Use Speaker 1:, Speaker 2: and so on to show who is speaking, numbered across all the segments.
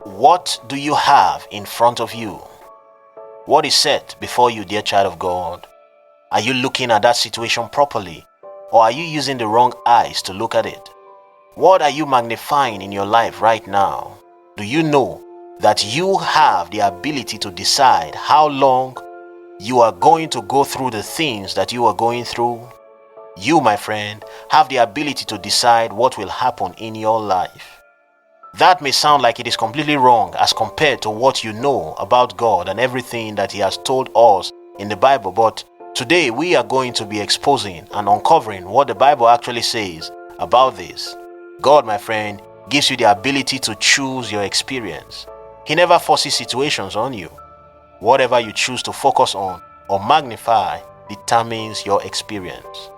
Speaker 1: What do you have in front of you? What is set before you, dear child of God? Are you looking at that situation properly, or are you using the wrong eyes to look at it? What are you magnifying in your life right now? Do you know that you have the ability to decide how long you are going to go through the things that you are going through? You, my friend, have the ability to decide what will happen in your life. That may sound like it is completely wrong as compared to what you know about God and everything that He has told us in the Bible, but today we are going to be exposing and uncovering what the Bible actually says about this. God, my friend, gives you the ability to choose your experience. He never forces situations on you. Whatever you choose to focus on or magnify determines your experience.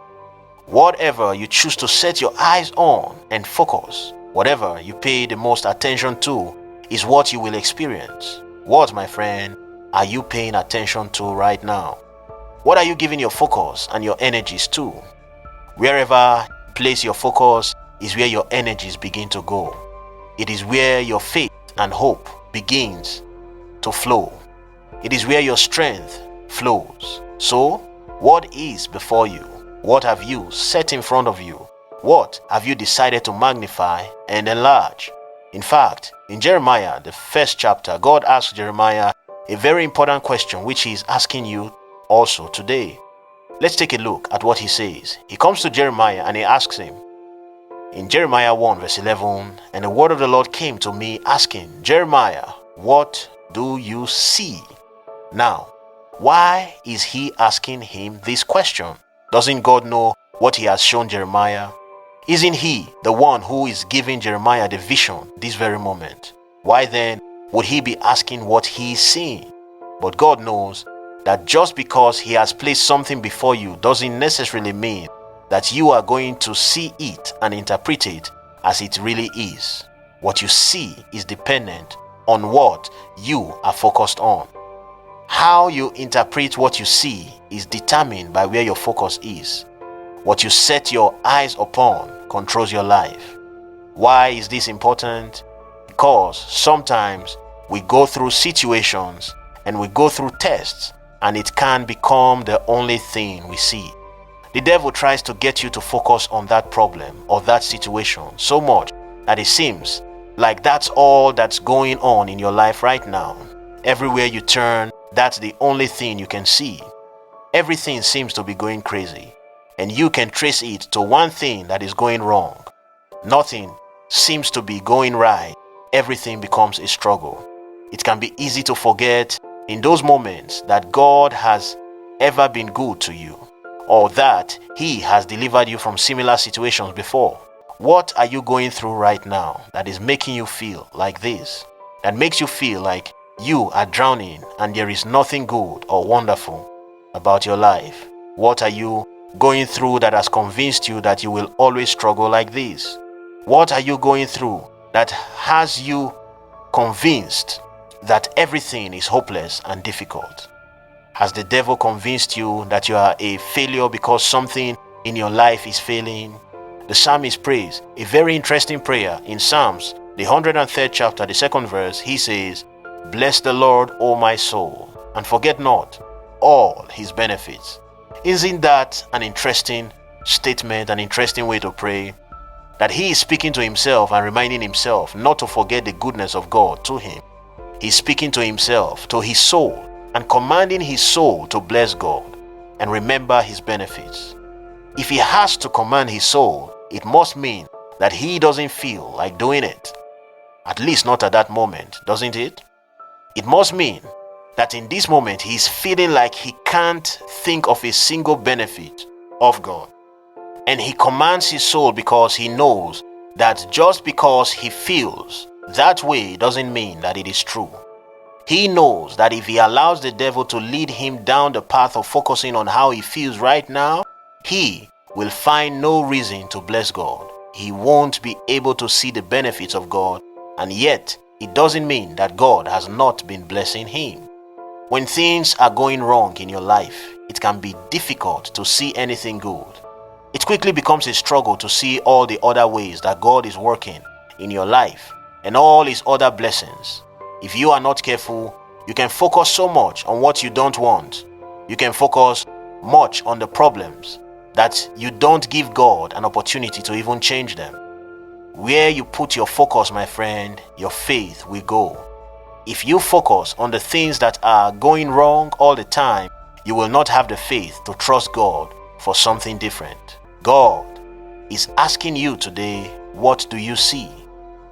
Speaker 1: Whatever you choose to set your eyes on and focus, whatever you pay the most attention to, is what you will experience. What, my friend, are you paying attention to right now? What are you giving your focus and your energies to? Wherever you place your focus is where your energies begin to go. It is where your faith and hope begins to flow. It is where your strength flows. So, what is before you? What have you set in front of you? What have you decided to magnify and enlarge? In fact, in Jeremiah, the first chapter, God asked Jeremiah a very important question which He is asking you also today. Let's take a look at what He says. He comes to Jeremiah and He asks him, in Jeremiah 1 verse 11, "And the word of the Lord came to me asking, Jeremiah, what do you see?" Now, why is He asking him this question? Doesn't God know what He has shown Jeremiah? Isn't He the one who is giving Jeremiah the vision this very moment? Why then would He be asking what he is seeing? But God knows that just because He has placed something before you doesn't necessarily mean that you are going to see it and interpret it as it really is. What you see is dependent on what you are focused on. How you interpret what you see is determined by where your focus is. What you set your eyes upon controls your life. Why is this important? Because sometimes we go through situations and we go through tests, and it can become the only thing we see. The devil tries to get you to focus on that problem or that situation so much that it seems like that's all that's going on in your life right now. Everywhere you turn, that's the only thing you can see. Everything seems to be going crazy, and you can trace it to one thing that is going wrong. Nothing seems to be going right. Everything becomes a struggle. It can be easy to forget in those moments that God has ever been good to you, or that He has delivered you from similar situations before. What are you going through right now that is making you feel like this? That makes you feel like you are drowning and there is nothing good or wonderful about your life? What are you going through that has convinced you that you will always struggle like this? What are you going through that has you convinced that everything is hopeless and difficult? Has the devil convinced you that you are a failure because something in your life is failing? The psalmist prays a very interesting prayer in Psalms, the 103rd chapter, the 2nd verse. He says, "Bless the Lord, O my soul, and forget not all His benefits." Isn't that an interesting statement, an interesting way to pray? That he is speaking to himself and reminding himself not to forget the goodness of God to him. He's speaking to himself, to his soul, and commanding his soul to bless God and remember His benefits. If he has to command his soul, it must mean that he doesn't feel like doing it. At least not at that moment, doesn't it? It must mean that in this moment he's feeling like he can't think of a single benefit of God. And he commands his soul because he knows that just because he feels that way doesn't mean that it is true. He knows that if he allows the devil to lead him down the path of focusing on how he feels right now, he will find no reason to bless God. He won't be able to see the benefits of God, and yet it doesn't mean that God has not been blessing him. When things are going wrong in your life, it can be difficult to see anything good. It quickly becomes a struggle to see all the other ways that God is working in your life and all his other blessings. If you are not careful, you can focus so much on what you don't want. You can focus much on the problems that you don't give God an opportunity to even change them. Where you put your focus, my friend, your faith will go. If you focus on the things that are going wrong all the time, you will not have the faith to trust God for something different. God is asking you today, what do you see?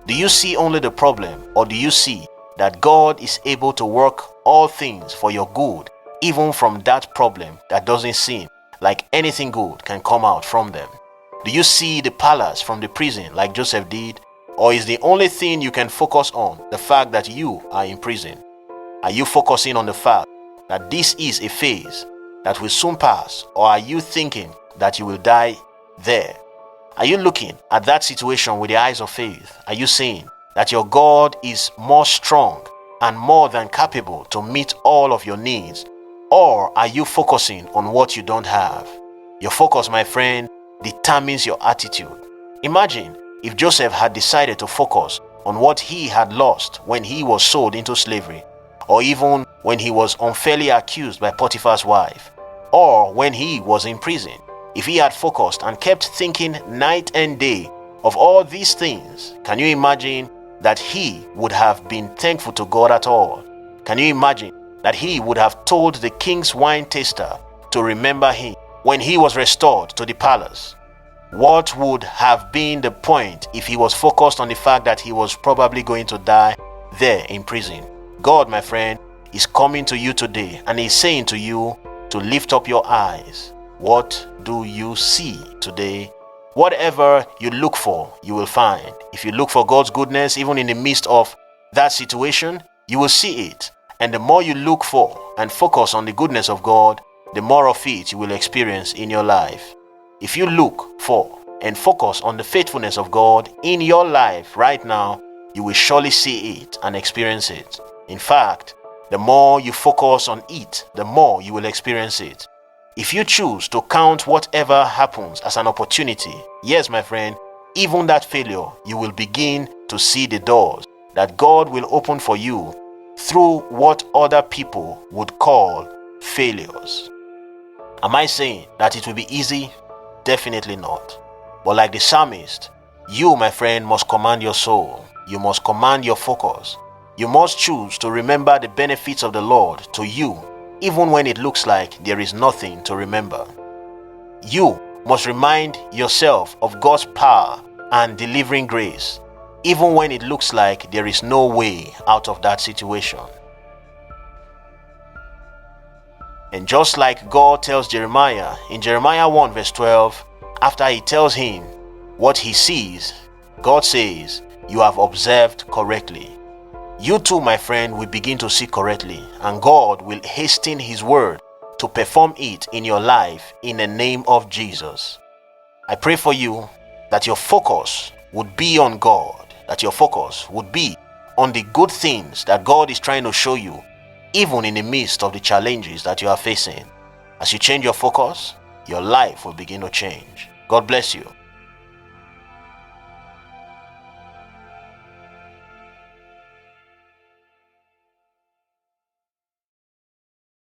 Speaker 1: Do you see only the problem, or do you see that God is able to work all things for your good, even from that problem that doesn't seem like anything good can come out from them? Do you see the palace from the prison like Joseph did? Or is the only thing you can focus on the fact that you are in prison? Are you focusing on the fact that this is a phase that will soon pass? Or are you thinking that you will die there? Are you looking at that situation with the eyes of faith? Are you saying that your God is more strong and more than capable to meet all of your needs? Or are you focusing on what you don't have? Your focus, my friend, determines your attitude. Imagine if Joseph had decided to focus on what he had lost when he was sold into slavery, or even when he was unfairly accused by Potiphar's wife, or when he was in prison. If he had focused and kept thinking night and day of all these things, can you imagine that he would have been thankful to God at all? Can you imagine that he would have told the king's wine taster to remember him when he was restored to the palace? What would have been the point if he was focused on the fact that he was probably going to die there in prison? God, my friend, is coming to you today and is saying to you to lift up your eyes. What do you see today? Whatever you look for, you will find. If you look for God's goodness, even in the midst of that situation, you will see it. And the more you look for and focus on the goodness of God, the more of it you will experience in your life. If you look for and focus on the faithfulness of God in your life right now, you will surely see it and experience it. In fact, the more you focus on it, the more you will experience it. If you choose to count whatever happens as an opportunity, yes, my friend, even that failure, you will begin to see the doors that God will open for you through what other people would call failures. Am I saying that it will be easy? Definitely not. But like the psalmist, you, my friend, must command your soul. You must command your focus. You must choose to remember the benefits of the Lord to you, even when it looks like there is nothing to remember. You must remind yourself of God's power and delivering grace, even when it looks like there is no way out of that situation. And just like God tells Jeremiah in Jeremiah 1 verse 12, after he tells him what he sees, God says, you have observed correctly. You too, my friend, will begin to see correctly, and God will hasten his word to perform it in your life in the name of Jesus. I pray for you that your focus would be on God, that your focus would be on the good things that God is trying to show you, even in the midst of the challenges that you are facing. As you change your focus, your life will begin to change. God bless you.